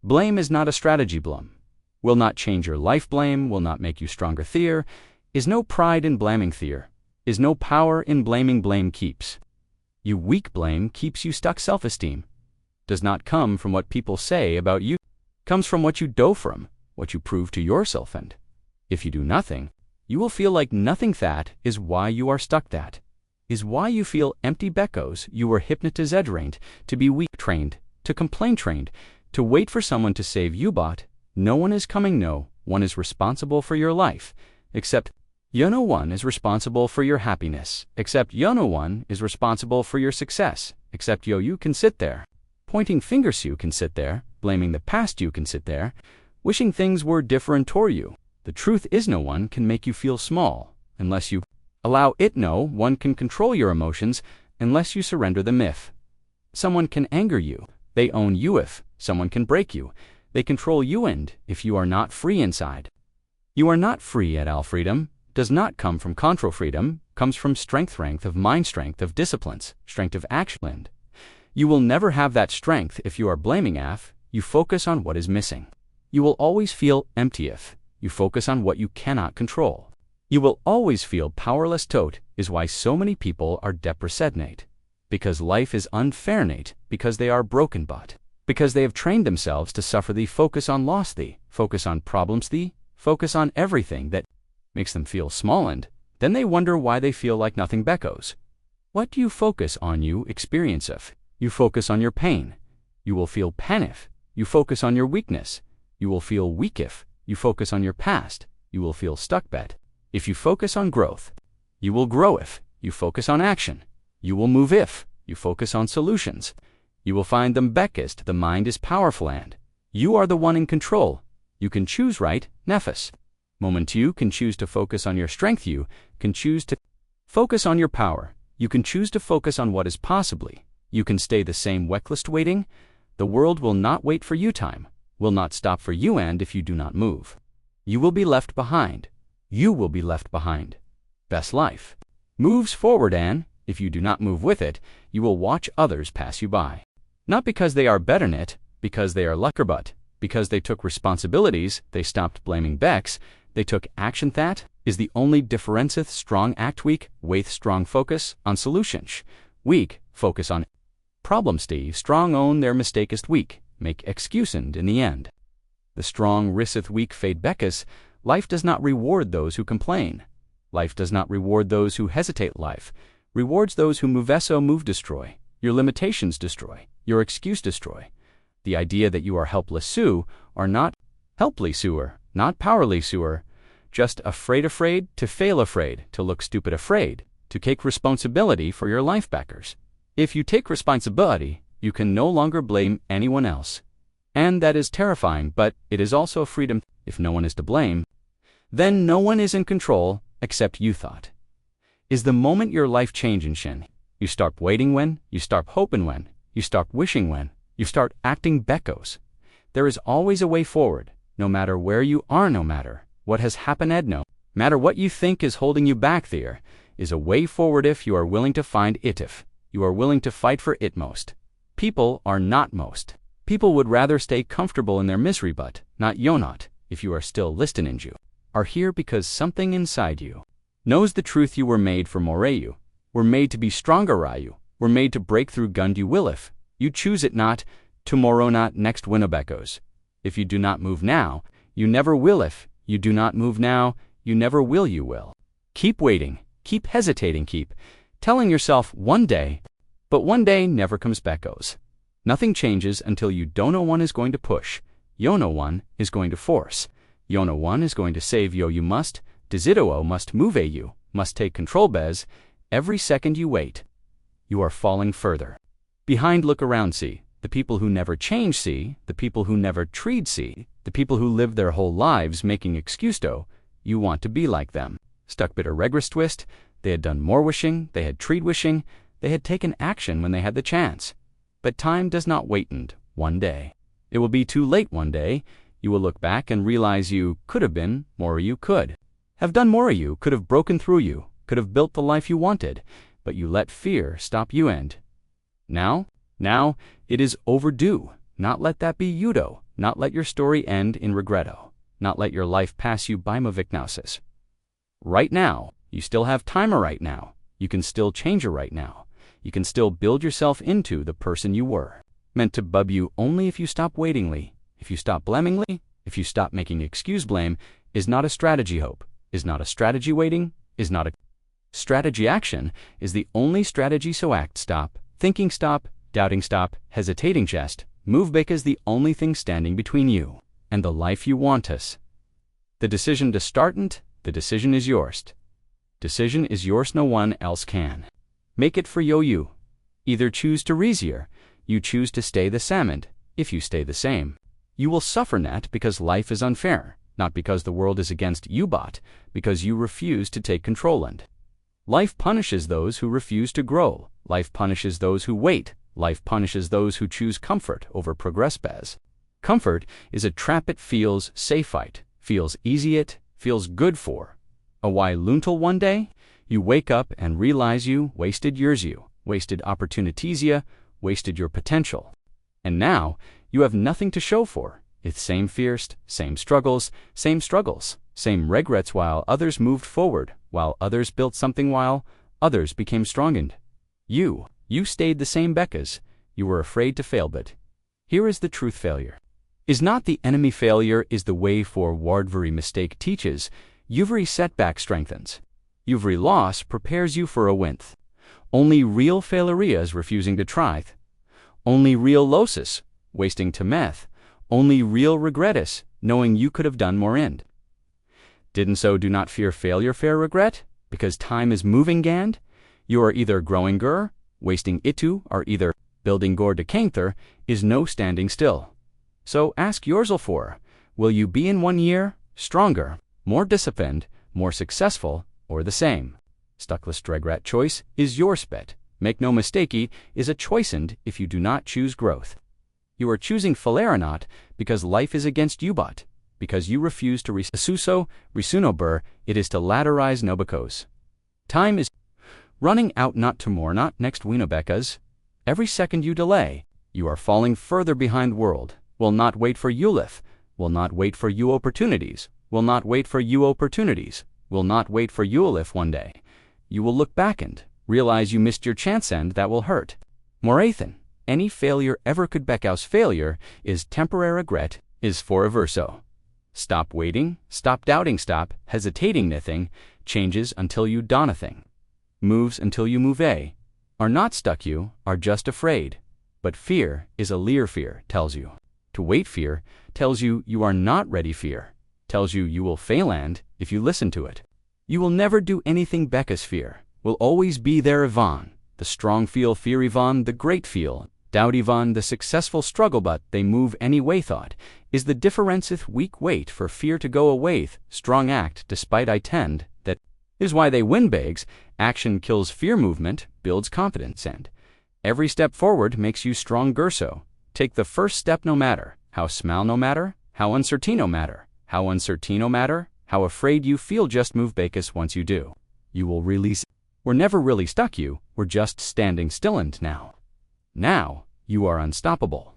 Blame is not a strategy. Blame will not change your life. Blame will not make you stronger. There is no pride in blaming. There is no power in blaming. Blame keeps you weak. Blame keeps you stuck. Self-esteem does not come from what people say about you. It comes from what you do, from what you prove to yourself. And if you do nothing, you will feel like nothing. That is why you are stuck. That is why you feel empty. Because you were hypnotized, trained to be weak, trained to complain, trained to wait for someone to save you. But no one is coming. No one is responsible for your life except you. No one is responsible for your happiness except you. No one is responsible for your success except you. You can sit there pointing fingers. You can sit there blaming the past. You can sit there wishing things were different toward you. The truth is, no one can make you feel small unless you allow it. No one can control your emotions unless you surrender them. If someone can anger you, they own you. If someone can break you, they control you. And if you are not free inside, you are not free at all. Freedom does not come from control. Freedom comes from strength of mind, strength of disciplines, strength of action. And you will never have that strength if you are blaming. If you focus on what is missing, you will always feel empty. If you focus on what you cannot control, you will always feel powerless. Tote is why so many people are depressed. Nate, because life is unfair. Nate, because they are broken. But because they have trained themselves to suffer. The focus on loss, the focus on problems, the focus on everything that makes them feel small. And then they wonder why they feel like nothing. Because what do you focus on? You experience. If you focus on your pain, you will feel pain. If you focus on your weakness, you will feel weak. If you focus on your past, you will feel stuck. But if you focus on growth, you will grow. If you focus on action, you will move. If you focus on solutions, you will find them. Because the mind is powerful and you are the one in control. You can choose right nefas moment. You can choose to focus on your strength. You can choose to focus on your power. You can choose to focus on what is possibly. You can stay the same. Wecklist waiting. The world will not wait for you. Time will not stop for you. And if you do not move, you will be left behind. You will be left behind. Best life moves forward. And if you do not move with it, you will watch others pass you by. Not because they are better in it, because they are luckier, but because they took responsibilities. They stopped blaming Becks. They took action. That is the only difference. Strong act, weak wait. Strong focus on solutions, weak focus on problems. Steve strong own their mistakest. Weak make excuse. And in the end, the strong riseth. Weak fade. Beckus life does not reward those who complain. Life does not reward those who hesitate. Life rewards those who move. So move. Destroy your limitations. Destroy your excuse. Destroy the idea that you are helpless. Sue are not helpless. Sewer not powerless. Sewer just afraid to fail, afraid to look stupid, afraid to take responsibility for your life. Backers, if you take responsibility, you can no longer blame anyone else. And that is terrifying, but it is also freedom. If no one is to blame, then no one is in control except you. Thought is the moment your life changes. Shin. You start waiting when, you start hoping when, you start wishing when, you start acting. Beckos. There is always a way forward, no matter where you are, no matter what has happened. No matter what you think is holding you back, there is a way forward if you are willing to find it. If you are willing to fight for it. Most people are not. Most people would rather stay comfortable in their misery, but not you. Not if you are still listening. You are here because something inside you knows the truth. You were made for more. You were made to be stronger. You were made to break through. Gund you will if you choose it. Not tomorrow, not next. Winnebecos. If you do not move now, you never will. If you do not move now, you never will. You will keep waiting, keep hesitating, keep telling yourself one day, but one day never comes. Beckos. Nothing changes until you don't know one is going to push. You know one is going to force. You know one is going to save you. You must. Desido must move. You must take control. Bez. Every second you wait, you are falling further behind. Look around. See the people who never change. See the people who never treat. See the people who live their whole lives making excuse. You want to be like them. Stuck bitter regress twist. They had done more wishing. They had treed wishing. They had taken action when they had the chance. But time does not wait, and one day it will be too late. One day you will look back and realize you could have been more. You could have done more. You could have broken through. You could have built the life you wanted, but you let fear stop you. And now it is overdue. Not let that be Udo. Not let your story end in regretto. Not let your life pass you by Mavicnosis. Right now, you still have time right now. You can still change your right now. You can still build yourself into the person you were. Meant to bub you only if you stop waitingly, if you stop blamingly, if you stop making excuse blame, is not a strategy hope, is not a strategy waiting, is not a strategy action, is the only strategy so act stop, thinking stop, doubting stop, hesitating chest, move back is the only thing standing between you and the life you want us. The decision to startn't, the decision is yours. Decision is yours, no one else can. Make it for you. Either choose to reasier, you choose to stay the same. If you stay the same, you will suffer net because life is unfair, not because the world is against you but because you refuse to take control and. Life punishes those who refuse to grow. Life punishes those who wait. Life punishes those who choose comfort over progress bez. Comfort is a trap it feels safe it, feels easy it, feels good for. A why luntil one day, you wake up and realize you wasted years you, wasted opportunities you, wasted your potential. And now, you have nothing to show for. It's same fears, same struggles, same regrets while others moved forward, while others built something while others became strong. You stayed the same Beckas. You were afraid to fail but here is the truth failure. Is not the enemy failure is the way forward very mistake teaches, every setback strengthens. Every loss prepares you for a winth. Only real failure is refusing to try. Only real losses, wasting to meth. Only real regret is knowing you could have done more end. Didn't so do not fear failure fair regret, because time is moving gand. You are either growing gur, wasting itu, or either building gor de kangther, is no standing still. So ask yourself for, will you be in 1 year, stronger, more disciplined, more successful, or the same? Stuckless regret choice is your spet. Make no mistake, it is a choice and if you do not choose growth. You are choosing failure not because life is against you but because you refuse to asuso, risuno bur, it is to laterize nobacos. Time is running out not tomorrow not next winobekas. Every second you delay, you are falling further behind world, will not wait for you live, will not wait for you opportunities, will not wait for you opportunities, will not wait for you live one day. You will look back and realize you missed your chance and that will hurt. Morathan, any failure ever could Beckhouse failure is temporary regret, is forever so. Stop waiting, stop doubting, stop hesitating nothing, changes until you don a thing. Moves until you move are not stuck you, are just afraid. But fear is a leer fear, tells you. To wait fear, tells you you are not ready fear, tells you you will fail and, if you listen to it, you will never do anything Becca's fear, will always be there Yvonne, the strong feel fear Yvonne, the great feel, doubt Yvonne, the successful struggle but they move anyway thought, is the differenceth weak wait for fear to go away, strong act despite I tend, that is why they win begs, action kills fear movement, builds confidence and every step forward makes you stronger so. Take the first step no matter, how small no matter, how uncertain no matter, how uncertain no matter, how afraid you feel just move Bacchus once you do. You will release. We're never really stuck you, we're just standing still and now. Now, you are unstoppable.